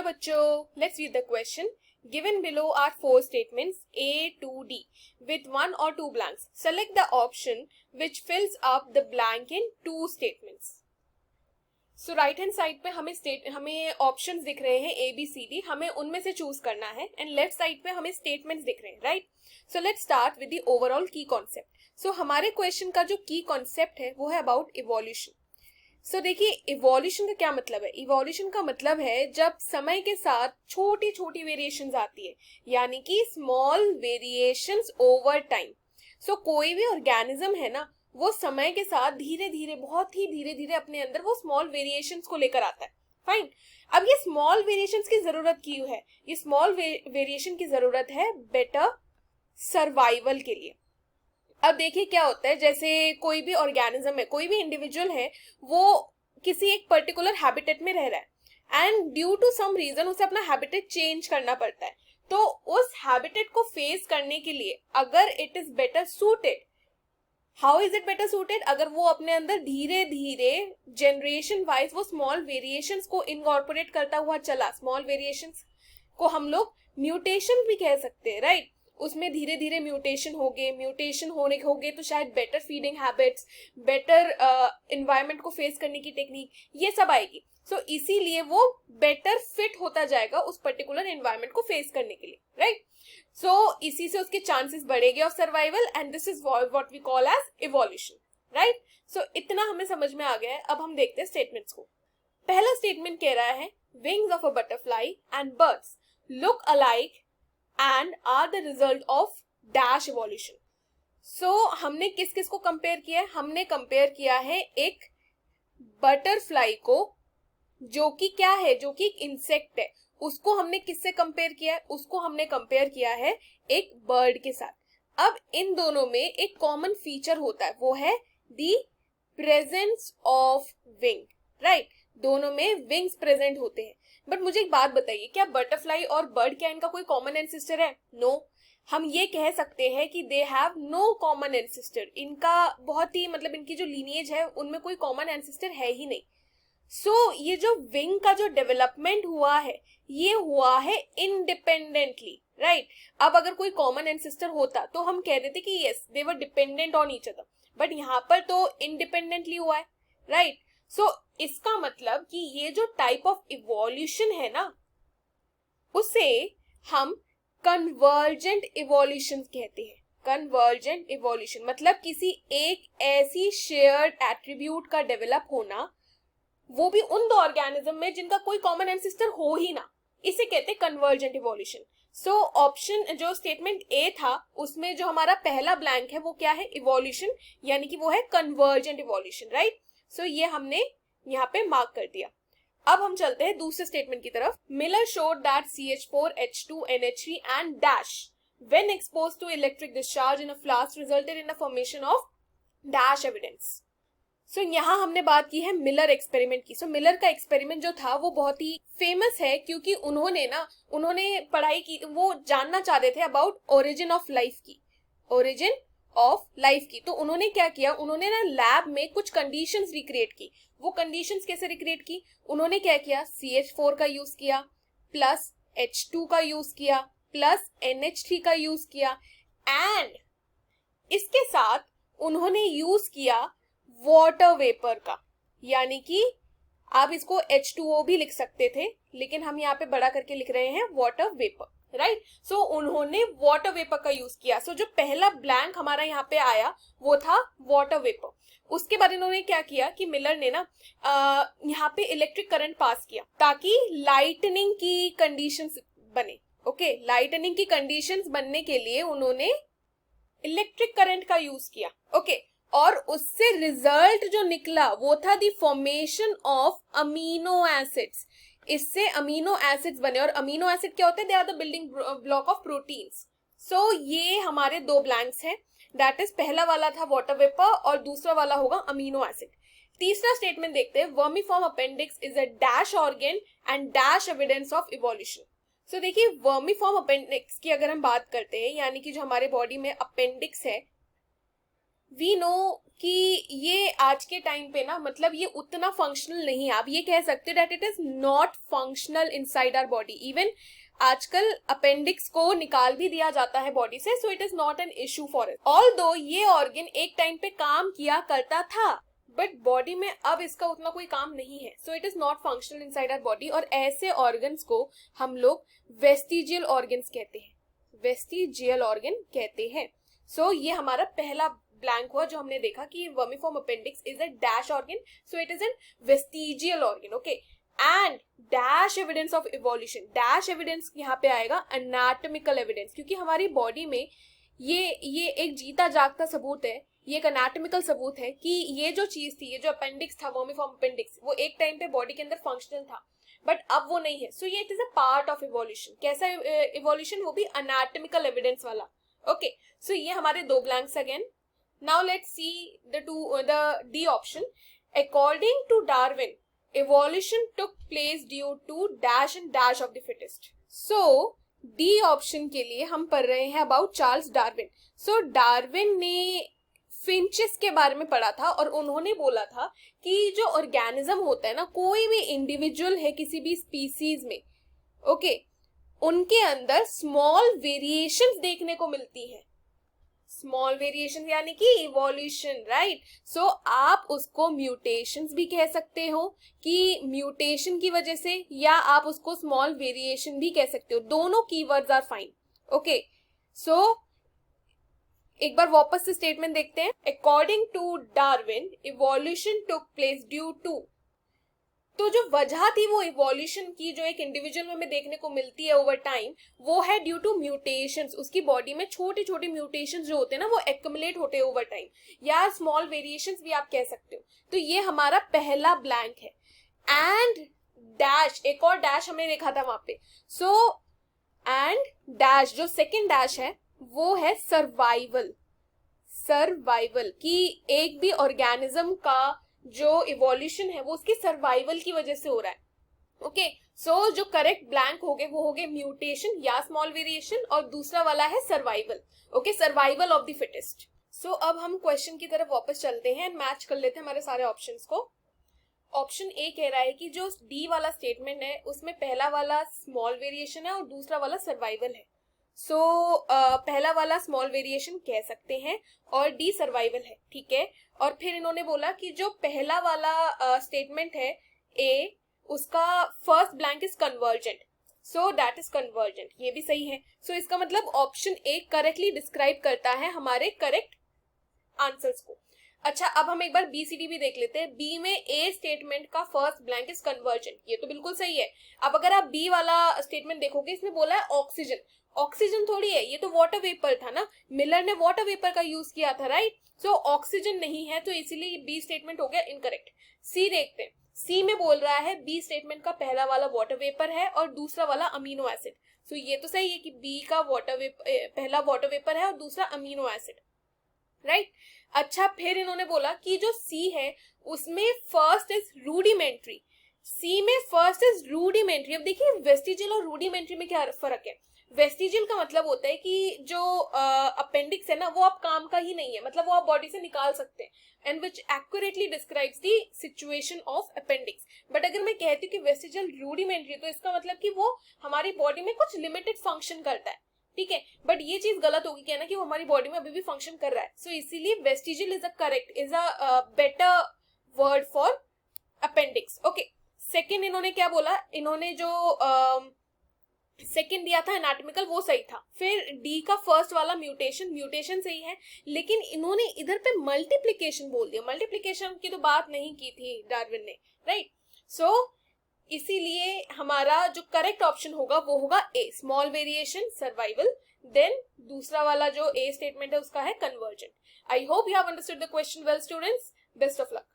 बच्चों, let's read the question. Given below are four statements A to D with one or two blanks. Select the option which fills up the blank in two statements. So right hand side पे हमें options दिख रहे हैं A B C D, हमें उनमें से choose करना है. एंड लेफ्ट साइड पे हमें स्टेटमेंट्स दिख रहे हैं, right. So let's start with the overall की कॉन्सेप्ट. सो हमारे क्वेश्चन का जो की कॉन्सेप्ट है वो है अबाउट इवोल्यूशन. सो देखिए, इवोल्यूशन का क्या मतलब है. इवोल्यूशन का मतलब है जब समय के साथ छोटी छोटी वेरिएशंस आती है, यानी कि स्मॉल वेरिएशंस ओवर टाइम. सो कोई भी ऑर्गेनिज्म है ना, वो समय के साथ धीरे धीरे, बहुत ही धीरे धीरे अपने अंदर वो स्मॉल वेरिएशंस को लेकर आता है. फाइन. अब ये स्मॉल वेरिएशंस की जरूरत क्यों है? ये स्मॉल वेरिएशन की जरूरत है बेटर सर्वाइवल के लिए. अब देखिए क्या होता है, जैसे कोई भी ऑर्गेनिज्म है, कोई भी इंडिविजुअल है, वो किसी एक पर्टिकुलर हैबिटेट में रह रहा है and due to some reason उसे अपना हैबिटेट चेंज करना पड़ता है. तो उस हैबिटेट को फेस करने के लिए अगर it is better suited, how is it better suited? अगर वो अपने अंदर धीरे धीरे जनरेशन वाइज वो स्मॉल वेरिएशंस को इनकॉर्पोरेट करता हुआ चला. स्मॉल वेरिएशंस को हम लोग म्यूटेशन भी कह सकते हैं, राइट. उसमें धीरे धीरे म्यूटेशन हो गए तो शायद better feeding habits, better environment को फेस करने की टेक्निक, ये सब आएगी. सो इसीलिए वो बेटर फिट होता जाएगा उस पर्टिकुलर एनवायरनमेंट को फेस करने के लिए, राइट. सो इसी से उसके चांसेस बढ़ेंगे of survival and this is what we call as evolution, right. So इतना हमें समझ में आ गया है. अब हम देखते हैं स्टेटमेंट्स को. पहला स्टेटमेंट कह रहा है wings of a butterfly and birds look alike and are the result of dash evolution. So हमने किस किस को कंपेयर किया है? हमने कंपेयर किया है एक बटरफ्लाई को, जो कि क्या है, जो कि एक इंसेक्ट है. उसको हमने किससे कंपेयर किया है? उसको हमने कंपेयर किया है एक बर्ड के साथ. अब इन दोनों में एक कॉमन फीचर होता है, वो है the presence of wing, right. दोनों में विंग्स प्रेजेंट होते हैं. बट मुझे एक बात बताइए, क्या बटरफ्लाई और बर्ड, क्या इनका कोई कॉमन एंसेस्टर है? नो. हम ये कह सकते हैं कि they have no common ancestor. इनका बहुत ही मतलब इनकी जो लीनिएज है उनमें कोई कॉमन एंसेस्टर है ही नहीं. सो ये जो विंग का जो डेवलपमेंट हुआ है, ये हुआ है इंडिपेंडेंटली, राइट. अब अगर कोई कॉमन एंसेस्टर होता तो हम कह देते कि yes they were dependent on each other, but यहाँ पर तो इंडिपेंडेंटली हुआ है, राइट. सो इसका मतलब कि ये जो टाइप ऑफ इवोल्यूशन है ना, उसे हम कन्वर्जेंट इवोल्यूशन कहते हैं. कन्वर्जेंट इवोल्यूशन मतलब किसी एक ऐसी शेयर्ड एट्रीब्यूट का डेवलप होना, वो भी उन दो ऑर्गेनिज्म में जिनका कोई कॉमन एंसेस्टर हो ही ना, इसे कहते हैं कन्वर्जेंट इवोल्यूशन. सो ऑप्शन जो स्टेटमेंट ए था उसमें जो हमारा पहला ब्लैंक है वो क्या है? इवोल्यूशन, यानी कि वो है कन्वर्जेंट इवोल्यूशन, राइट. सो ये हमने यहाँ पे मार्क कर दिया. अब हम चलते हैं दूसरे स्टेटमेंट की तरफ. Miller showed that CH4H2NH3 and dash when exposed to electric discharge in a flask resulted in the formation of dash evidence. So यहाँ हमने बात की है मिलर एक्सपेरिमेंट की. सो मिलर का एक्सपेरिमेंट जो था वो बहुत ही फेमस है क्योंकि उन्होंने पढ़ाई की, वो जानना चाहते थे अबाउट ओरिजिन ऑफ लाइफ की, ओरिजिन ऑफ लाइफ की. तो उन्होंने क्या किया, उन्होंने ना लैब में कुछ कंडीशंस रिक्रिएट की. वो कंडीशंस कैसे रिक्रिएट की? उन्होंने क्या किया, CH4 का यूज किया, प्लस H2 का यूज किया, प्लस NH3 का यूज किया, एंड इसके साथ उन्होंने यूज किया वाटर वेपर का. यानी कि आप इसको H2O भी लिख सकते थे, लेकिन हम यहाँ पे बड़ा करके लिख रहे हैं वाटर वेपर, राइट. सो उन्होंने वाटर वेपर का यूज किया. सो जो पहला ब्लैंक हमारा यहाँ पे आया वो था वाटर वेपर. उसके बाद इन्होंने क्या किया कि मिलर ने ना यहाँ पे इलेक्ट्रिक करंट पास किया ताकि लाइटनिंग की कंडीशंस बने. ओके, लाइटनिंग की कंडीशंस बनने के लिए उन्होंने इलेक्ट्रिक करंट का यूज किया. ओके, और उससे रिजल्ट जो निकला वो था the formation of amino acids. इससे अमीनो एसिड्स बने. और अमीनो एसिड क्या होते हैं? They are the building block of proteins. So ये हमारे दो ब्लैंक्स हैं. दैट इज पहला वाला था वाटर वेपर और दूसरा वाला होगा अमीनो एसिड. तीसरा स्टेटमेंट देखते हैं. Vermiform appendix is a dash organ and dash evidence of evolution. So देखिए, वर्मीफॉर्म अपेंडिक्स की अगर हम बात करते हैं, यानी कि जो हमारे बॉडी में अपेंडिक्स है, वी नो कि ये आज के टाइम पे ना मतलब ये उतना फंक्शनल नहीं है. आप ये कह सकते हो that it is not functional inside our body. Even आजकल अपेंडिक्स को निकाल भी दिया जाता है बॉडी से, so it is not an issue for it. Although ये ऑर्गन एक टाइम पे काम किया करता था, बट बॉडी में अब इसका उतना कोई काम नहीं है, so it is not functional inside our body. और ऐसे ऑर्गन्स को हम लोग वेस्टिजियल ऑर्गन्स कहते हैं. वेस्टिजियल ऑर्गन कहते हैं. सो ये हमारा पहला ब्लैंक हुआ जो हमने देखा कि vermiform appendix is a dash organ, so it is an vestigial organ. Okay, and dash evidence of evolution. Dash evidence यहाँ पे आएगा एनाटॉमिकल एविडेंस, क्योंकि हमारी बॉडी में ये एक जीता जागता सबूत है, ये एक एनाटॉमिकल सबूत है कि ये जो चीज थी, ये जो अपेंडिक्स था, वर्मीफॉर्म अपेंडिक्स, वो एक टाइम पे बॉडी के अंदर फंक्शनल था, बट अब वो नहीं है. सो ये it is a part of evolution. कैसा इवोल्यूशन? वो भी एनाटॉमिकल एविडेंस वाला. ओके, सो ये हमारे दो blanks again. Now let's see the D option. According to Darwin, evolution took place due to dash and dash of the fittest. So D option के लिए हम पढ़ रहे हैं about Charles Darwin. So Darwin ने फिंचेस के बारे में पढ़ा था और उन्होंने बोला था कि जो ऑर्गेनिज्म होता है ना, कोई भी इंडिविजुअल है किसी भी स्पीसीज में, ओके, उनके अंदर स्मॉल वेरिएशंस देखने को मिलती है. स्मॉल वेरिएशन यानी कि इवोल्यूशन, राइट. सो आप उसको म्यूटेशंस भी कह सकते हो कि म्यूटेशन की वजह से, या आप उसको स्मॉल वेरिएशन भी कह सकते हो. दोनों keywords are fine. Okay, so एक बार वापस से स्टेटमेंट देखते हैं. According to Darwin, evolution took place due to. तो जो वजह थी वो इवोल्यूशन की, जो एक इंडिविजुअल में हमें देखने को मिलती है ओवर टाइम, वो है ड्यू टू म्यूटेशंस. उसकी बॉडी में छोटे छोटे म्यूटेशंस जो होते हैं ना, वो एक्युमुलेट होते हैं ओवर टाइम, या स्मॉल वेरिएशंस भी आप कह सकते हो. तो ये हमारा पहला ब्लैंक है. एंड डैश, एक और डैश हमने देखा था वहां पे. सो एंड डैश, जो सेकेंड डैश है वो है सर्वाइवल. सर्वाइवल की एक भी ऑर्गेनिज्म का जो इवोल्यूशन है वो उसकी सर्वाइवल की वजह से हो रहा है. ओके, सो जो करेक्ट ब्लैंक हो गए वो हो गए म्यूटेशन या स्मॉल वेरिएशन, और दूसरा वाला है survival. Okay, survival of the fittest. So अब हम क्वेश्चन की तरफ वापस चलते हैं, मैच कर लेते हैं हमारे सारे ऑप्शंस को. ऑप्शन ए कह रहा है कि जो डी वाला स्टेटमेंट है उसमें पहला वाला स्मॉल वेरिएशन है और दूसरा वाला सर्वाइवल है. सो पहला वाला स्मॉल वेरिएशन कह सकते हैं और डी सर्वाइवल है. ठीक है, और फिर इन्होंने बोला कि जो पहला वाला स्टेटमेंट है ए, उसका first blank is convergent, so that is convergent. ये भी सही है. सो इसका मतलब ऑप्शन ए करेक्टली डिस्क्राइब करता है हमारे करेक्ट आंसर्स को. अच्छा, अब हम एक बार बी सी डी भी देख लेते हैं. बी में ए स्टेटमेंट का फर्स्ट ब्लैंक इज कन्वर्जेंट, ये तो बिल्कुल सही है. अब अगर आप बी वाला स्टेटमेंट देखोगे, इसमें बोला है ऑक्सीजन. ऑक्सीजन थोड़ी है, ये तो वाटर वेपर था ना, मिलर ने वाटर वेपर का यूज किया था, राइट. सो ऑक्सीजन नहीं है, तो इसीलिए बी स्टेटमेंट हो गया इनकरेक्ट. सी देखते हैं. सी में बोल रहा है बी स्टेटमेंट का पहला वाला वाटर वेपर है और दूसरा वाला अमीनो एसिड. सो ये तो सही है कि बी का वाटर वेपर, पहला वाटर वेपर है और दूसरा अमीनो एसिड, राइट. अच्छा, फिर इन्होंने बोला कि जो सी है उसमें फर्स्ट इज रूडिमेंट्री. सी में फर्स्ट इज रूडिमेंट्री. अब देखिए वेस्टिजियल और रूडिमेंट्री में क्या फर्क है. वेस्टिजियल का मतलब होता है कि जो अपेंडिक्स है ना, वो आप काम का ही नहीं है, मतलब वो आप बॉडी से निकाल सकते हैं, and which accurately describes the situation of appendix. But अगर मैं कहती हूँ कि वेस्टिजियल रूडिमेंट्री, तो इसका मतलब कि वो हमारी बॉडी में कुछ लिमिटेड फंक्शन करता है. ठीक है, बट ये चीज गलत होगी कहना कि वो हमारी बॉडी में अभी भी फंक्शन कर रहा है. सो इसीलिए vestigial is a better word for appendix. Okay, second इन्होंने क्या बोला, इन्होंने जो सेकेंड दिया था एनाटॉमिकल, वो सही था. फिर डी का फर्स्ट वाला म्यूटेशन सही है, लेकिन इन्होंने इधर पे मल्टीप्लिकेशन बोल दिया. मल्टीप्लिकेशन की तो बात नहीं की थी डार्विन ने, राइट. सो इसीलिए हमारा जो करेक्ट ऑप्शन होगा वो होगा ए, स्मॉल वेरिएशन, सर्वाइवल. देन दूसरा वाला जो ए स्टेटमेंट है उसका है convergent. I hope you have understood the question well students. Best of luck.